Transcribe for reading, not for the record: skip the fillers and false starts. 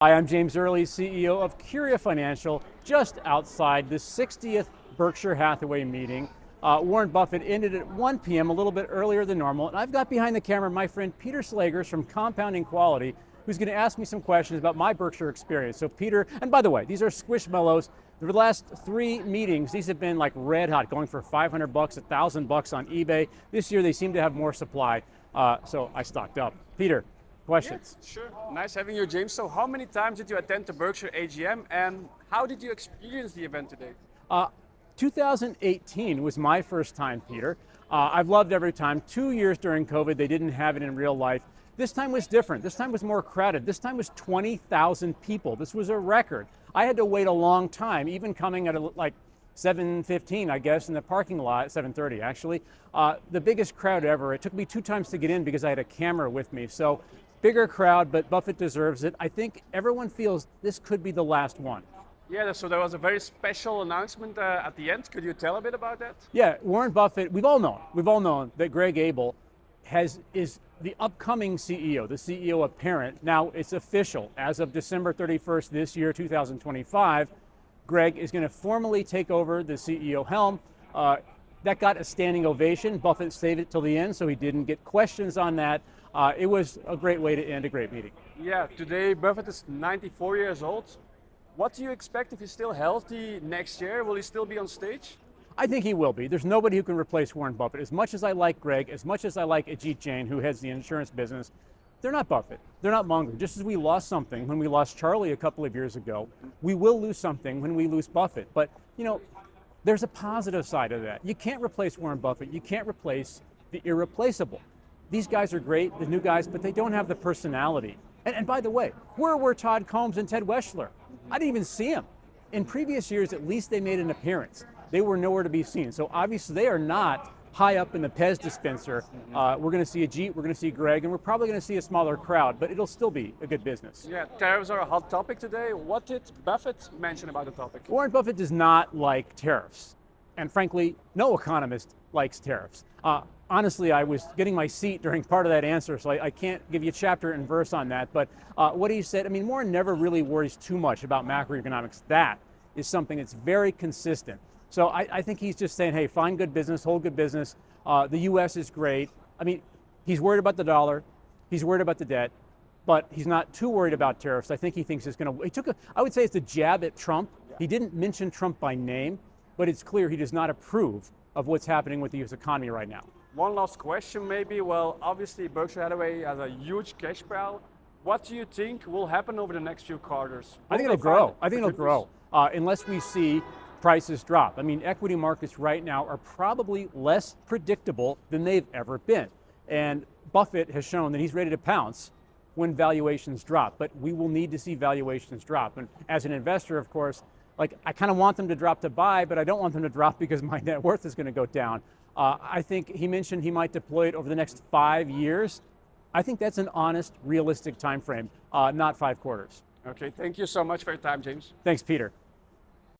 Hi, I'm James Early, CEO of Curia Financial, just outside the 60th Berkshire Hathaway meeting. Warren Buffett ended at 1 p.m., a little bit earlier than normal, and I've got behind the camera my friend Pieter Slegers from Compounding Quality, who's going to ask me some questions about my Berkshire experience. So Peter, and by the way, these are Squishmallows. The last 3 meetings, these have been like red hot, going for $500, $1,000 on eBay. This year they seem to have more supply, so I stocked up. Peter, questions? Yeah, sure. Nice having you, James. So how many times did you attend the Berkshire AGM and how did you experience the event today? 2018 was my first time, Peter. I've loved every time. 2 years during COVID, they didn't have it in real life. This time was different. This time was more crowded. This time was 20,000 people. This was a record. I had to wait a long time, even coming at like 7:15, I guess, in the parking lot, 7:30 actually. The biggest crowd ever. It took me 2 times to get in because I had a camera with me. So bigger crowd, but Buffett deserves it. I think everyone feels this could be the last one. Yeah, so there was a very special announcement at the end. Could you tell a bit about that? Yeah, Warren Buffett, we've all known that Greg Abel is the upcoming CEO, the CEO of Parent. Now it's official. As of December 31st this year, 2025, Greg is going to formally take over the CEO helm. That got a standing ovation. Buffett saved it till the end, so he didn't get questions on that. It was a great way to end a great meeting. Yeah, today Buffett is 94 years old. What do you expect if he's still healthy next year? Will he still be on stage? I think he will be. There's nobody who can replace Warren Buffett. As much as I like Greg, as much as I like Ajit Jain, who heads the insurance business, they're not Buffett. They're not Munger. Just as we lost something when we lost Charlie a couple of years ago, we will lose something when we lose Buffett. But, you know, there's a positive side of that. You can't replace Warren Buffett. You can't replace the irreplaceable. These guys are great, the new guys, but they don't have the personality. And by the way, where were Todd Combs and Ted Weschler? I didn't even see them. In previous years, at least they made an appearance. They were nowhere to be seen. So obviously they are not high up in the Pez dispenser. We're going to see Ajit, we're going to see Greg, and we're probably going to see a smaller crowd, but it'll still be a good business. Yeah, tariffs are a hot topic today. What did Buffett mention about the topic? Warren Buffett does not like tariffs. And frankly, no economist likes tariffs. Honestly, I was getting my seat during part of that answer, so I can't give you chapter and verse on that. But what he said, I mean, Warren never really worries too much about macroeconomics. That is something that's very consistent. So I think he's just saying, hey, find good business, hold good business. The U.S. is great. I mean, he's worried about the dollar. He's worried about the debt. But he's not too worried about tariffs. I think he thinks it's going to, I would say it's a jab at Trump. He didn't mention Trump by name, but it's clear he does not approve of what's happening with the U.S. economy right now. One last question maybe. Well, obviously Berkshire Hathaway has a huge cash pile. What do you think will happen over the next few quarters? I think it'll grow. I think it'll grow unless we see prices drop. I mean, equity markets right now are probably less predictable than they've ever been. And Buffett has shown that he's ready to pounce when valuations drop, but we will need to see valuations drop. And as an investor, of course, like I kind of want them to drop to buy, but I don't want them to drop because my net worth is going to go down. I think he mentioned he might deploy it over the next 5 years. I think that's an honest, realistic time frame, not 5 quarters. Okay, thank you so much for your time, James. Thanks, Peter.